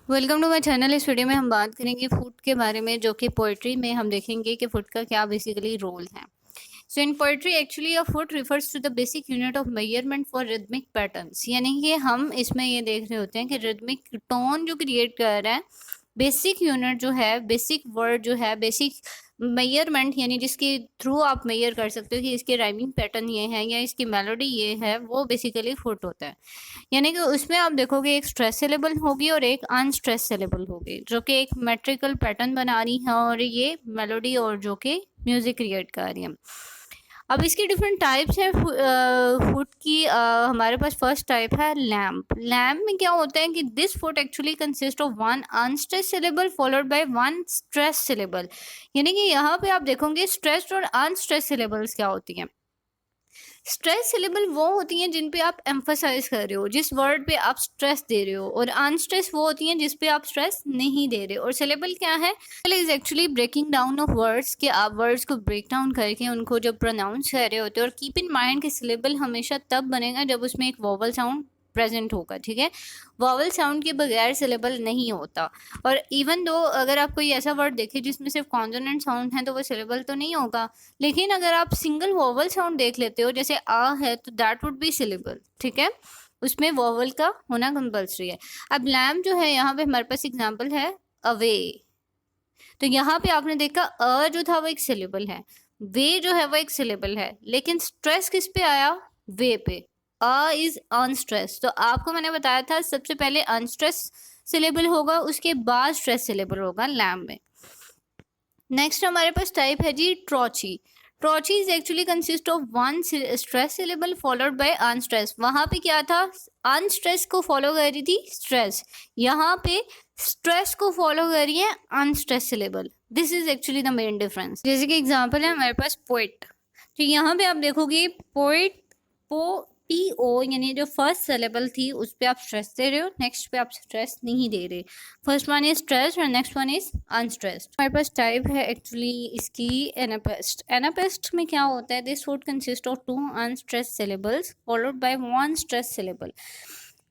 Welcome to my channel. इस video में हम बात करेंगे फूड के बारे में, जो कि पोइट्री में हम देखेंगे कि फूड का क्या बेसिकली रोल है। So in poetry actually a foot refers to the basic unit of measurement for rhythmic patterns, यानी कि हम इसमें ये देख रहे होते हैं कि रिदमिक टोन जो क्रिएट कर रहा है, बेसिक यूनिट जो है, बेसिक वर्ड जो है, बेसिक मेजरमेंट यानी जिसके थ्रू आप मेजर कर सकते हो कि इसके राइमिंग पैटर्न ये है या इसकी मेलोडी ये है, वो बेसिकली फूड होता है। यानी कि उसमें आप देखोगे एक स्ट्रेस सिलेबल होगी और एक अनस्ट्रेस सिलेबल होगी, जो कि एक मेट्रिकल पैटर्न बना रही है और ये मेलोडी और जो कि म्यूजिक क्रिएट कर रही है। अब इसकी डिफरेंट टाइप्स हैं फूड की। हमारे पास फर्स्ट टाइप है लैम्प। लैम्प में क्या होता है कि this would actually consist of one unstress syllable followed by one stress syllable. यानी कि यहाँ पे आप देखोगे स्ट्रेस्ड और अनस्ट्रेस सिलेबल्स क्या होती हैं। स्ट्रेस सिलेबल वो होती हैं जिन पे आप एम्फोसाइज कर रहे हो, जिस वर्ड पे आप स्ट्रेस दे रहे हो, और अनस्ट्रेस वो होती हैं जिस पे आप स्ट्रेस नहीं दे रहे हो। और सिलेबल क्या है? Is actually breaking down of words, कि आप वर्ड्स को ब्रेक डाउन करके उनको जब प्रोनाउंस कर रहे होते हो। और कीप इन माइंड कि सिलेबल हमेशा तब बनेगा जब उसमें एक वोवल साउंड प्रेजेंट होगा, ठीक है। वॉवल साउंड के बगैर सिलेबल नहीं होता। और इवन दो अगर आप कोई ऐसा वर्ड देखे जिसमें सिर्फ कॉन्सोनेंट साउंड है तो वो सिलेबल तो नहीं होगा, लेकिन अगर आप सिंगल वॉवल साउंड देख लेते हो, जैसे आ है, तो दैट वुड बी सिलेबल, ठीक है। उसमें वॉवल का होना कंपल्सरी है। अब लैम्प जो है, यहाँ पे हमारे पास एग्जाम्पल है अवे। तो यहाँ पे आपने देखा अ जो था वो एक सिलेबल है, वे जो है वो एक सिलेबल है, लेकिन स्ट्रेस किस पे आया? वे पे। A is unstress. तो आपको मैंने बताया था सबसे पहले अनस्ट्रेस सिलेबल होगा, उसके बाद स्ट्रेस सिलेबल होगा लैम्प में। नेक्स्ट हमारे पास टाइप है जी trochee. Trochee is actually consist of one stress syllable followed by unstress. वहां पे क्या था? अनस्ट्रेस को फॉलो कर रही थी स्ट्रेस, यहाँ पे स्ट्रेस को फॉलो कर रही है unstress syllable. This is actually the main difference. जैसे कि एग्जांपल है हमारे पास पोइट। तो यहाँ पे आप देखोगे पोइट, पो टी ओ, यानी जो फर्स्ट सिलेबल थी उस पर आप स्ट्रेस दे रहे हो, नेक्स्ट पे आप स्ट्रेस नहीं दे रहे। फर्स्ट वन इज स्ट्रेस और नेक्स्ट वन इज अनस्ट्रेस्ड। हमारे पास टाइप है एक्चुअली इसकी एनापेस्ट। एनापेस्ट में क्या होता है? This would consist of two unstressed syllables followed by one stress syllable.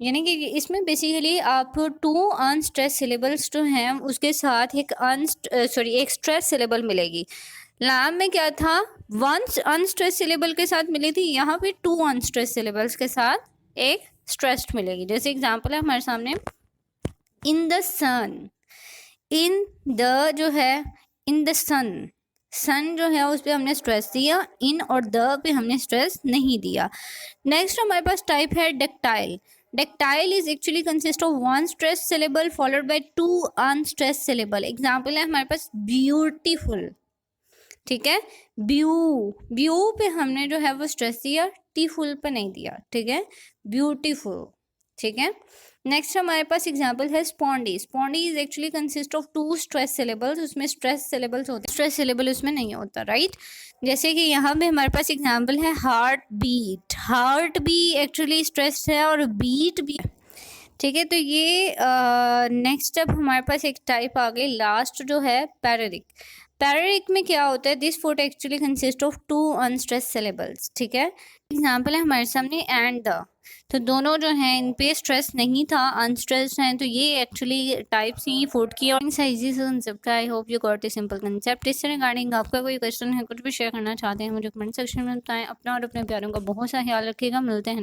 यानी कि इसमें बेसिकली आप टू अनस्ट्रेस सिलेबल्स जो हैं उसके साथ एक स्ट्रेस सिलेबल मिलेगी। लैम में क्या था? वन अनस्ट्रेस सिलेबल के साथ मिली थी, यहाँ पे टू अनस्ट्रेस सिलेबल्स के साथ एक स्ट्रेस्ड मिलेगी। जैसे एग्जांपल है हमारे सामने in the sun. In the जो है, इन द सन, सन जो है उस पर हमने स्ट्रेस दिया, इन और द पे हमने स्ट्रेस नहीं दिया। नेक्स्ट हमारे पास टाइप है dactyl. Dactyl is actually consist of one stress syllable followed by two unstress syllable. Example है हमारे पास ब्यूटीफुल, ठीक है। ब्यू, ब्यू पे हमने जो है वो स्ट्रेस दिया, टी फुल पे नहीं दिया, ठीक है। ब्यूटीफुल, ठीक है। नेक्स्ट हमारे पास एग्जांपल है spondee. Spondee is actually consist of two stress syllables. उसमें स्ट्रेस सिलेबल्स होते हैं, स्ट्रेस सिलेबल उसमें नहीं होता, राइट। जैसे कि यहाँ पे हमारे पास एग्जांपल है हार्ट बीट। हार्ट भी एक्चुअली स्ट्रेस है और बीट भी, ठीक है। तो ये नेक्स्ट अब हमारे पास एक टाइप आ गई लास्ट, जो है पैरेरिक। पैरेरिक में क्या होता है? This would actually consist of two unstress syllables, ठीक है। एग्जांपल है हमारे सामने एंड द। तो दोनों जो हैं इन पे स्ट्रेस नहीं था, अनस्ट्रेस्ड हैं। तो ये एक्चुअली टाइप्स ही फूड की और साइजी से concept. I hope you got a simple concept. इससे रिगार्डिंग आपका कोई क्वेश्चन है, कुछ भी शेयर करना चाहते हैं, मुझे कमेंट सेक्शन में बताएं। अपना और अपने प्यारों का बहुत सा ख्याल रखिएगा। मिलते हैं